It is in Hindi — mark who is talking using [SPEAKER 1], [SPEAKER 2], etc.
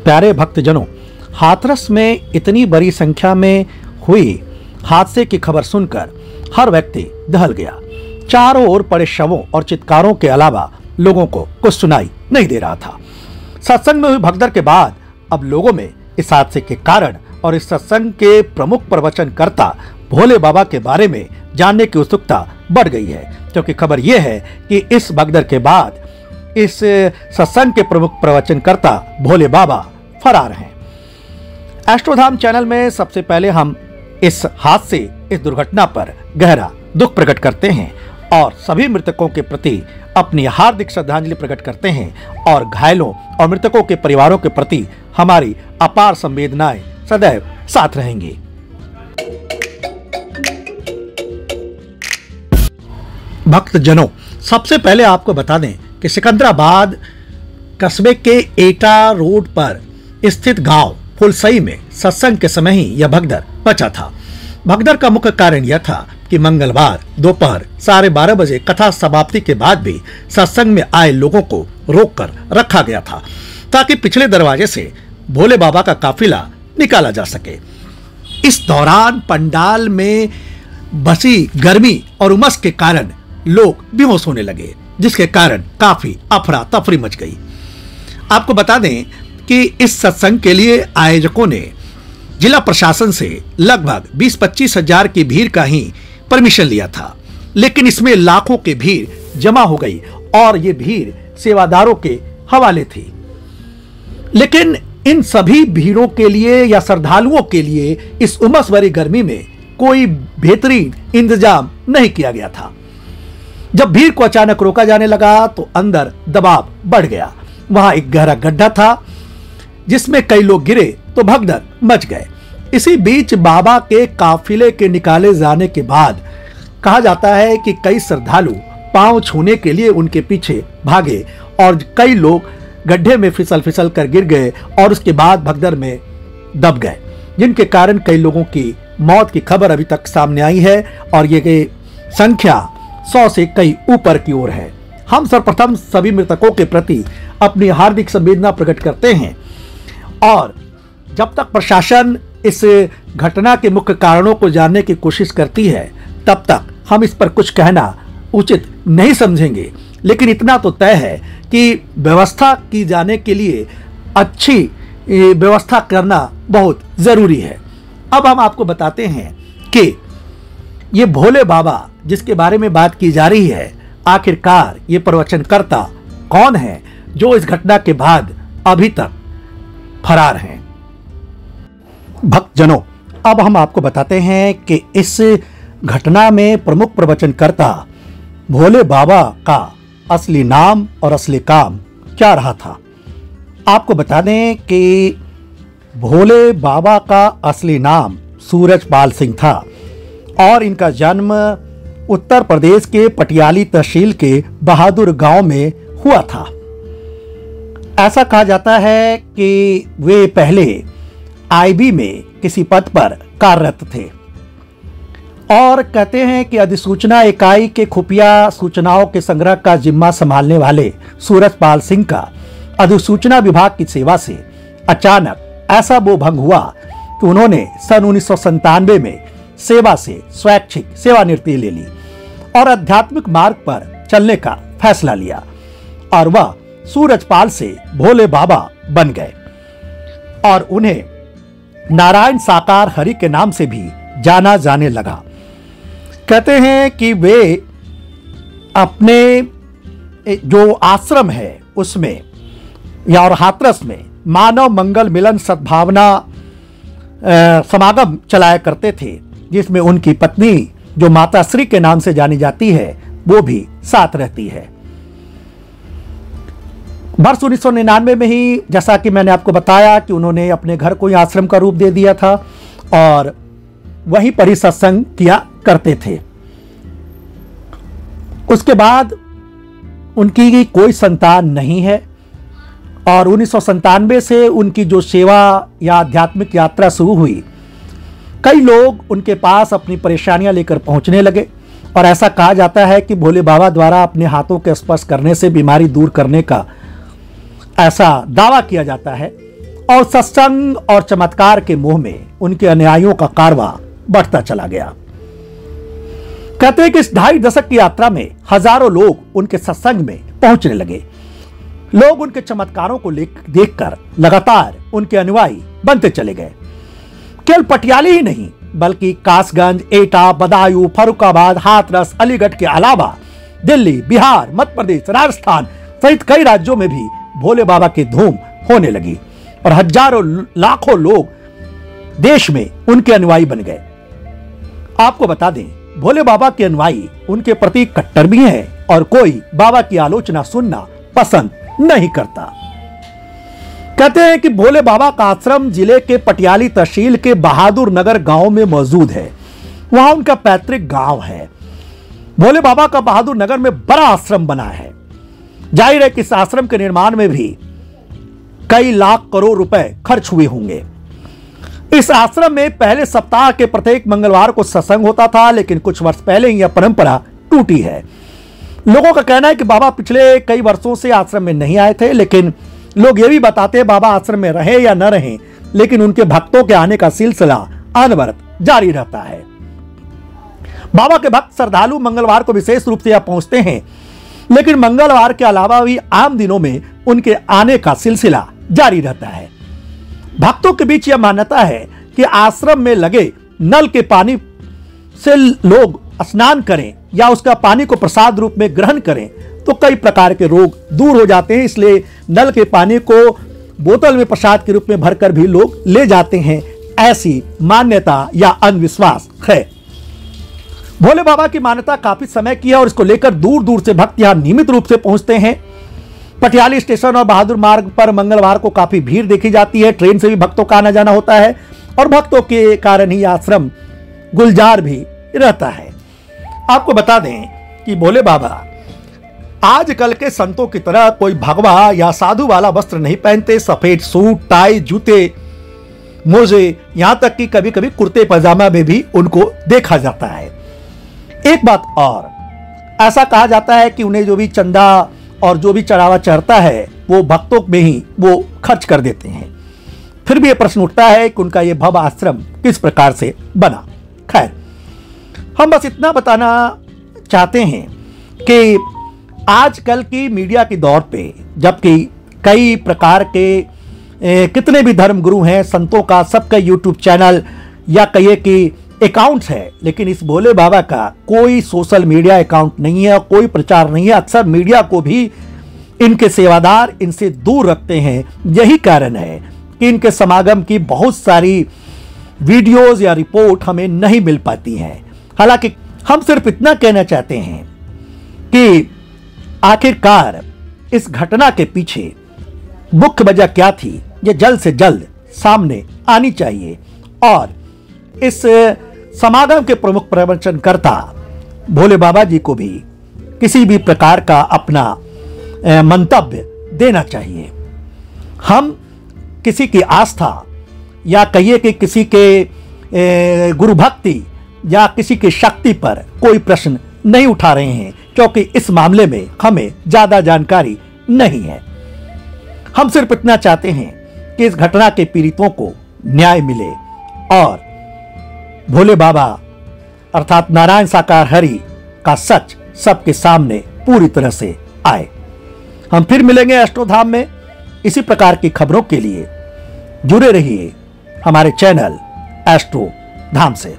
[SPEAKER 1] प्यारे भक्तजनों, हाथरस में इतनी बड़ी संख्या में हुई हादसे की खबर सुनकर हर व्यक्ति दहल गया। चारों ओर पड़े शवों और चित्कारों के अलावा लोगों को कुछ सुनाई नहीं दे रहा था। सत्संग में हुई भगदड़ के बाद अब लोगों में इस हादसे के कारण और इस सत्संग के प्रमुख प्रवचनकर्ता भोले बाबा के बारे में जानने की उत्सुकता बढ़ गई है, क्योंकि खबर यह है कि इस भगदड़ के बाद इस सत्संग के प्रमुख प्रवचनकर्ता भोले बाबा फरार हैं। एस्ट्रोधाम चैनल में सबसे पहले हम इस हादसे, इस दुर्घटना पर गहरा दुख प्रकट करते हैं और सभी मृतकों के प्रति अपनी हार्दिक श्रद्धांजलि प्रकट करते हैं और घायलों और मृतकों के परिवारों के प्रति हमारी अपार संवेदनाएं सदैव साथ रहेंगी। भक्तजनों, सबसे पहले आपको बता दें कि सिकंदराबाद कस्बे के एटा रोड पर स्थित गांव फुलसई में सत्संग के समय ही यह भगदड़ मचा था। भगदड़ का मुख्य कारण यह था कि मंगलवार दोपहर 12:30 बजे कथा समाप्ति के बाद भी सत्संग में आए लोगों को रोककर रखा गया था ताकि पिछले दरवाजे से भोले बाबा का काफिला निकाला जा सके। इस दौरान पंडाल में बसी गर्मी और उमस के कारण लोग बेहोश होने लगे, जिसके कारण काफी अफरा तफरी मच गई। आपको बता दें कि इस सत्संग के लिए आयोजकों ने जिला प्रशासन से लगभग 20-25 हजार की भीड़ का ही परमिशन लिया था, लेकिन इसमें लाखों की भीड़ जमा हो गई और ये भीड़ सेवादारों के हवाले थी। लेकिन इन सभी भीड़ों के लिए या श्रद्धालुओं के लिए इस उमस भरी गर्मी में कोई बेहतरीन इंतजाम नहीं किया गया था। जब भीड़ को अचानक रोका जाने लगा तो अंदर दबाव बढ़ गया। वहां एक गहरा गड्ढा था जिसमें कई लोग गिरे तो भगदड़ मच गए। इसी बीच बाबा के काफिले के निकाले जाने के बाद कहा जाता है कि कई श्रद्धालु पांव छूने के लिए उनके पीछे भागे और कई लोग गड्ढे में फिसल कर गिर गए और उसके बाद भगदड़ में दब गए, जिनके कारण कई लोगों की मौत की खबर अभी तक सामने आई है और ये संख्या 100 से कई ऊपर की ओर है। हम सर्वप्रथम सभी मृतकों के प्रति अपनी हार्दिक संवेदना प्रकट करते हैं और जब तक प्रशासन इस घटना के मुख्य कारणों को जानने की कोशिश करती है तब तक हम इस पर कुछ कहना उचित नहीं समझेंगे। लेकिन इतना तो तय है कि व्यवस्था की जाने के लिए अच्छी व्यवस्था करना बहुत जरूरी है। अब हम आपको बताते हैं कि ये भोले बाबा जिसके बारे में बात की जा रही है, आखिरकार ये प्रवचनकर्ता कौन है जो इस घटना के बाद अभी तक फरार हैं। भक्तजनों, अब हम आपको बताते हैं कि इस घटना में प्रमुख प्रवचनकर्ता भोले बाबा का असली नाम और असली काम क्या रहा था। आपको बता दें कि भोले बाबा का असली नाम सूरजपाल सिंह था और इनका जन्म उत्तर प्रदेश के पटियाली तहसील के बहादुर गांव में हुआ था। ऐसा कहा जाता है कि वे पहले आईबी में किसी पद पर कार्यरत थे और कहते हैं कि अधिसूचना इकाई के खुफिया सूचनाओं के संग्रह का जिम्मा संभालने वाले सूरजपाल सिंह का अधिसूचना विभाग की सेवा से अचानक ऐसा मोह भंग हुआ कि उन्होंने सन 1997 में सेवा से स्वैच्छिक सेवानिवृत्ति ले ली और आध्यात्मिक मार्ग पर चलने का फैसला लिया और वह सूरजपाल से भोले बाबा बन गए और उन्हें नारायण साकार हरि के नाम से भी जाना जाने लगा। कहते हैं कि वे अपने जो आश्रम है उसमें या और हाथरस में मानव मंगल मिलन सद्भावना समागम चलाया करते थे, जिसमें उनकी पत्नी जो माता श्री के नाम से जानी जाती है वो भी साथ रहती है। वर्ष 1999 में ही जैसा कि मैंने आपको बताया कि उन्होंने अपने घर को ही आश्रम का रूप दे दिया था और वहीं पर ही सत्संग किया करते थे। उसके बाद उनकी कोई संतान नहीं है और 1997 से उनकी जो सेवा या आध्यात्मिक यात्रा शुरू हुई, कई लोग उनके पास अपनी परेशानियां लेकर पहुंचने लगे और ऐसा कहा जाता है कि भोले बाबा द्वारा अपने हाथों के स्पर्श करने से बीमारी दूर करने का ऐसा दावा किया जाता है और सत्संग और चमत्कार के मोह में उनके अनुयायियों का कारवां बढ़ता चला गया। कहते हैं कि इस 2.5 दशक की यात्रा में हजारों लोग उनके सत्संग में पहुंचने लगे। लोग उनके चमत्कारों को देखकर लगातार उनके अनुयायी बनते चले गए। केवल पटियाली ही नहीं बल्कि कासगंज, एटा, बदायूं, फर्रुखाबाद, हाथरस, अलीगढ़ के अलावा दिल्ली, बिहार, मध्य प्रदेश, राजस्थान सहित कई राज्यों में भी भोले बाबा की धूम होने लगी और हजारों लाखों लोग देश में उनके अनुयायी बन गए। आपको बता दें, भोले बाबा के अनुयायी उनके प्रति कट्टर भी हैं और कोई बाबा की आलोचना सुनना पसंद नहीं करता। कहते हैं कि भोले बाबा का आश्रम जिले के पटियाली तहसील के बहादुर नगर गांव में मौजूद है। वहां उनका पैतृक गांव है। भोले बाबा का बहादुर नगर में बड़ा आश्रम बना है। जाहिर है कि इस आश्रम के निर्माण में भी कई लाख करोड़ रुपए खर्च हुए होंगे। इस आश्रम में पहले सप्ताह के प्रत्येक मंगलवार को सत्संग होता था, लेकिन कुछ वर्ष पहले ही यह परंपरा टूटी है। लोगों का कहना है कि बाबा पिछले कई वर्षों से आश्रम में नहीं आए थे, लेकिन लोग ये भी बताते हैं बाबा आश्रम में रहे या न रहे, लेकिन उनके भक्तों के आने का सिलसिला अनवरत जारी रहता है। बाबा के भक्त श्रद्धालु मंगलवार को विशेष रूप से यहाँ पहुंचते हैं, लेकिन मंगलवार के अलावा भी आम दिनों में उनके आने का सिलसिला जारी रहता है। भक्तों के बीच यह मान्यता है कि आश्रम में लगे नल के पानी से लोग स्नान करें या उसका पानी को प्रसाद रूप में ग्रहण करें तो कई प्रकार के रोग दूर हो जाते हैं। इसलिए नल के पानी को बोतल में प्रसाद के रूप में भरकर भी लोग ले जाते हैं। ऐसी मान्यता या अंधविश्वास है। भोले बाबा की मान्यता काफी समय की है और इसको लेकर दूर दूर से भक्त यहां नियमित रूप से पहुंचते हैं। पटियाली स्टेशन और बहादुर मार्ग पर मंगलवार को काफी भीड़ देखी जाती है। ट्रेन से भी भक्तों का आना जाना होता है और भक्तों के कारण ही आश्रम गुलजार भी रहता है। आपको बता दें कि भोले बाबा आजकल के संतों की तरह कोई भगवा या साधु वाला वस्त्र नहीं पहनते। सफेद सूट, टाई, जूते, मोजे, यहां तक कि कभी कभी कुर्ते पजामा में भी उनको देखा जाता है। एक बात और, ऐसा कहा जाता है कि उन्हें जो भी चंदा और जो भी चढ़ावा चढ़ता है वो भक्तों में ही वो खर्च कर देते हैं। फिर भी ये प्रश्न उठता है कि उनका ये भव्य आश्रम किस प्रकार से बना। खैर, हम बस इतना बताना चाहते हैं कि आजकल की मीडिया के दौर पे, जबकि कई प्रकार के कितने भी धर्म गुरु हैं, संतों का सबका यूट्यूब चैनल या कहिए कि अकाउंट्स है, लेकिन इस भोले बाबा का कोई सोशल मीडिया अकाउंट नहीं है और कोई प्रचार नहीं है। अक्सर मीडिया को भी इनके सेवादार इनसे दूर रखते हैं। यही कारण है कि इनके समागम की बहुत सारी वीडियोस या रिपोर्ट हमें नहीं मिल पाती हैं। हालांकि हम सिर्फ इतना कहना चाहते हैं कि आखिरकार इस घटना के पीछे मुख्य वजह क्या थी, ये जल्द से जल्द सामने आनी चाहिए और इस समागम के प्रमुख प्रवचनकर्ता भोले बाबा जी को भी किसी भी प्रकार का अपना मंतव्य देना चाहिए। हम किसी की आस्था या कहिए कि किसी के गुरु भक्ति या किसी की शक्ति पर कोई प्रश्न नहीं उठा रहे हैं, क्योंकि इस मामले में हमें ज्यादा जानकारी नहीं है। हम सिर्फ इतना चाहते हैं कि इस घटना के पीड़ितों को न्याय मिले और भोले बाबा अर्थात नारायण साकार हरि का सच सबके सामने पूरी तरह से आए। हम फिर मिलेंगे एस्ट्रोधाम में। इसी प्रकार की खबरों के लिए जुड़े रहिए हमारे चैनल एस्ट्रोधाम से।